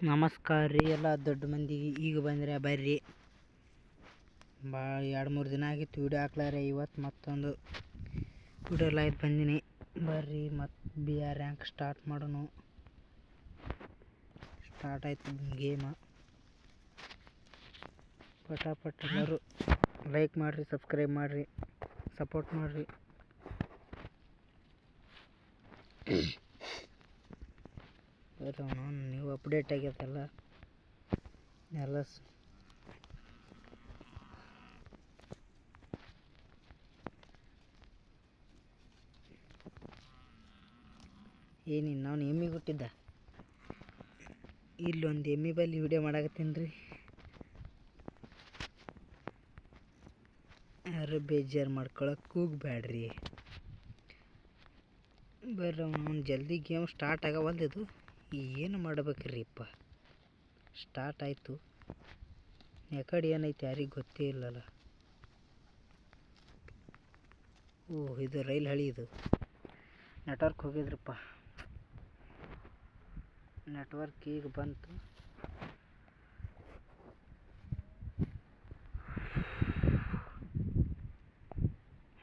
ನಮಸ್ಕಾರ ರೀ ಎಲ್ಲ ದೊಡ್ಡ ಮಂದಿಗೆ. ಈಗ ಬಂದರೆ ಬರ್ರಿ. ಭಾಳ 2-3 ದಿನ ಆಗಿತ್ತು ವಿಡಿಯೋ ಹಾಕ್ಲಾರೆ. ಇವತ್ತು ಮತ್ತೊಂದು ವಿಡಿಯೋ ಲೈವ್ ಬಂದೀನಿ. ಬರ್ರಿ ಮತ್ತು BR ರ್ಯಾಂಕ್ ಸ್ಟಾರ್ಟ್ ಮಾಡೋಣ. ಸ್ಟಾರ್ಟ್ ಆಯ್ತು ಗೇಮ. ಪಟಾಪಟ್ ಎಲ್ಲರೂ ಲೈಕ್ ಮಾಡಿರಿ, ಸಬ್ಸ್ಕ್ರೈಬ್ ಮಾಡಿರಿ, ಸಪೋರ್ಟ್ ಮಾಡಿರಿ. ನೀವು ಅಪ್ಡೇಟ್ ಆಗ್ಯದಲ್ಲ ಎಲ್ಲ ಏನಿಲ್ಲ. ನಾನು ಎಮ್ಮಿ ಕೊಟ್ಟಿದ್ದ ಇಲ್ಲೊಂದು ಎಮ್ಮಿ ಬಲ್ಲಿ ವಿಡಿಯೋ ಮಾಡಾಕತ್ತೀನಿ ರೀ. ಯಾರು ಬೇಜಾರು ಮಾಡ್ಕೊಳಕ್ಕೆ ಹೋಗ್ಬೇಡ್ರಿ. ಬರ್ರಿ ಅವನು ಜಲ್ದಿ ಗೇಮ್ ಸ್ಟಾರ್ಟ್ ಆಗವಲ್ದು. ಏನು ಮಾಡ್ಬೇಕ್ರಿಪ್ಪ. ಸ್ಟಾರ್ಟ್ ಆಯಿತು. ಯಾಕಡೆ ಏನೈತೆ ಯಾರಿಗೆ ಗೊತ್ತೇ ಇಲ್ಲಲ್ಲ. ಓಹ್, ಇದು ರೈಲ್ ಹಳಿ. ಇದು ನೆಟ್ವರ್ಕ್ ಹೋಗಿದ್ರಪ್ಪ. ನೆಟ್ವರ್ಕ್ ಈಗ ಬಂತು.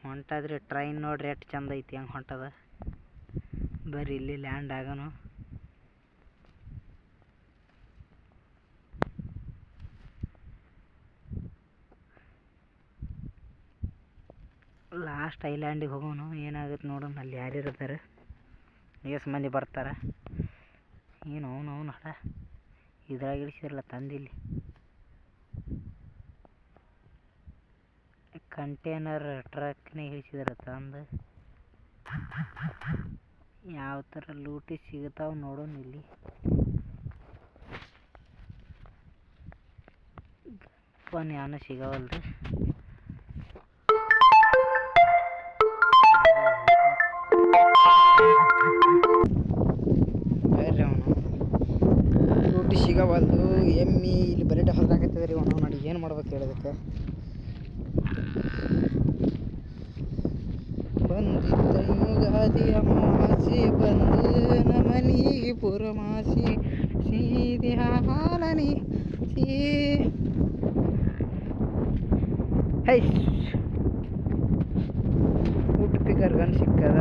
ಹೊಂಟಾದ್ರೆ ಟ್ರೈನ್ ನೋಡ್ರಿ ಎಷ್ಟು ಚಂದ ಐತಿ, ಹೆಂಗೆ ಹೊಂಟದ. ಬರ್ರಿ ಇಲ್ಲಿ ಲ್ಯಾಂಡ್ ಆಗೋಣ. ಲಾಸ್ಟ್ ಐಲ್ಯಾಂಡಿಗೆ ಹೋಗೋಣ. ಏನಾಗುತ್ತೆ ನೋಡೋಣ. ಅಲ್ಲಿ ಯಾರ್ಯಾರು ಇರ್ತಾರೆ, ಎಷ್ಟು ಮಂದಿ ಬರ್ತಾರೆ. ಏನು ಅವನು ಹಡ ಇದ್ರಾಗ ಇಳಿಸಿದ್ರಲ್ಲ ತಂದಿಲ್ಲಿ. ಕಂಟೇನರ್ ಟ್ರಕ್ನೇ ಇಳಿಸಿದಾರೆ ತಂದು. ಯಾವ ಥರ ಲೂಟಿ ಸಿಗ್ತಾವೆ ನೋಡೋಣ ಇಲ್ಲಿ. ಫೋನ್ ಯಾನು ಸಿಗವಲ್ದು. ಬೇರೆ ಅವನು ಲೂಟಿ ಸಿಗವಲ್ದು. ಎಮ್ಮಿ ಇಲ್ಲಿ ಬರೀಟ ಹೊರದಾಕತ್ತದ ರೀ. ಅವನು ನೋಡಿ ಏನು ಮಾಡ್ಬೇಕು ಹೇಳೋದಕ್ಕೆ. ಬಂದಿದ್ದ ಯುಗಾದಿ ಅಮಾವಾಸ್ಯೆ ಬಂದು ನಮನಿಗೆ ಪುರಮಾಸಿ ಸೀದಿ ಹಾಲನಿ ಹೈ ಊಟ ಪಿಕರ್ ಗನ್ ಸಿಕ್ಕದ.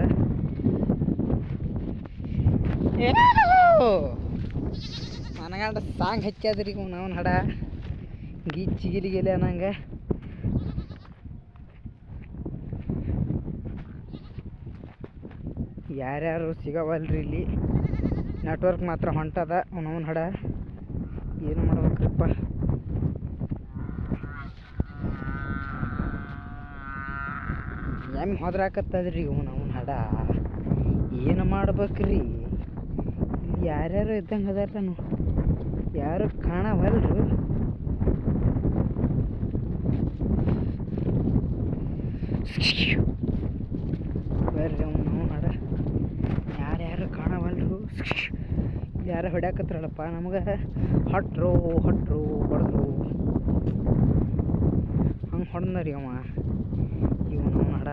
ನನಗಂಡ ಸಾಂಗ್ ಹಚ್ಚಾದ್ರಿ ಅವನ ಹಡ ಗಿಲಿಗಿಲಿ ಅನ್ನಂಗೆ. ಯಾರ್ಯಾರು ಸಿಗವಲ್ರಿ ಇಲ್ಲಿ. ನೆಟ್ವರ್ಕ್ ಮಾತ್ರ ಹೊಂಟದ ಅವನವನ ಹಡ. ಏನು ಮಾಡ್ಬೇಕ್ರಿಪ್ಪ. ಎಮ್ಮೆ ಹೋದ್ರಾಕತ್ತದ್ರಿ ಅವನವನ ಹಡ. ಏನು ಮಾಡ್ಬೇಕ್ರಿ. ಇಲ್ಲಿ ಯಾರ್ಯಾರು ಇದ್ದಂಗೆ ಅದಾರ. ಯಾರು ಕಾಣವಲ್ರು. ಬರ್ರಿ ಅವನು ಹಡ. ಯಾರ್ಯಾರು ಕಾಣವಲ್ರು. ಇಲ್ಲಿ ಯಾರು ಹೊಡ್ಯಾಕತ್ರಲ್ಲಪ್ಪ ನಮಗೆ. ಹೊಟ್ರು ಹೊಡ್ರು ಹಂಗೆ ಹೊಡೆದ್ರಿ ಅವ ಇವನು ಹಡ.